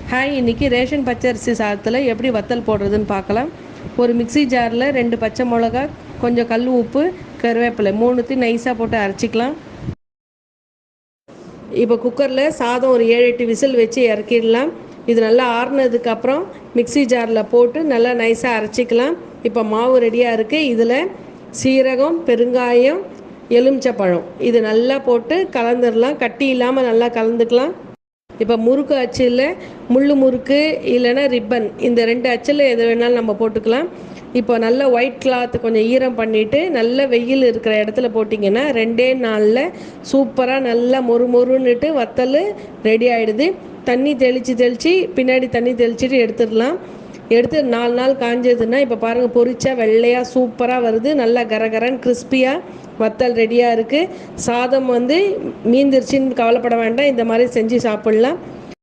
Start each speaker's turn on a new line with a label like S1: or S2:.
S1: Hi, இன்றைக்கி ration பச்சரிசி சாதத்தில் எப்படி வத்தல் போடுறதுன்னு பார்க்கலாம். ஒரு மிக்ஸி ஜாரில் 2 பச்சை மிளகா, கொஞ்சம் கல் உப்பு, கருவேப்பிலை மூணுத்தையும் நைஸாக போட்டு அரைச்சிக்கலாம். இப்போ குக்கரில் சாதம் ஒரு 7-8 விசில் வச்சு இறக்கிடலாம். இது நல்லா ஆறுனதுக்கப்புறம் மிக்ஸி ஜாரில் போட்டு நல்லா நைஸாக அரைச்சிக்கலாம். இப்போ மாவு ரெடியாக இருக்குது. இதில் சீரகம், பெருங்காயம், எலுமிச்சப்பழம் இது நல்லா போட்டு கலந்துடலாம். கட்டி இல்லாமல் நல்லா கலந்துக்கலாம். இப்போ முறுக்கு அச்சில் முறுக்கு இல்லைன்னா ரிப்பன், இந்த 2 அச்சில் எது வேணாலும் நம்ம போட்டுக்கலாம். இப்போ நல்ல ஒயிட் கிளாத் கொஞ்சம் ஈரம் பண்ணிவிட்டு நல்ல வெயில் இருக்கிற இடத்துல போட்டிங்கன்னா 2 நாளில் சூப்பராக நல்லா மொறுன்னுட்டு வத்தல் ரெடி ஆகிடுது. தண்ணி தெளித்து பின்னாடி தண்ணி தெளிச்சுட்டு எடுத்துடலாம். எடுத்து 4 நாள் காஞ்சதுன்னா இப்போ பாருங்கள், பொரிச்சா வெள்ளையாக சூப்பராக வருது. நல்லா கரகரன்னு கிறிஸ்பியாக வத்தல் ரெடியாக இருக்குது. சாதம் மீந்திருச்சின்னு கவலைப்பட வேண்டாம். இந்த மாதிரி செஞ்சு சாப்பிட்லாம்.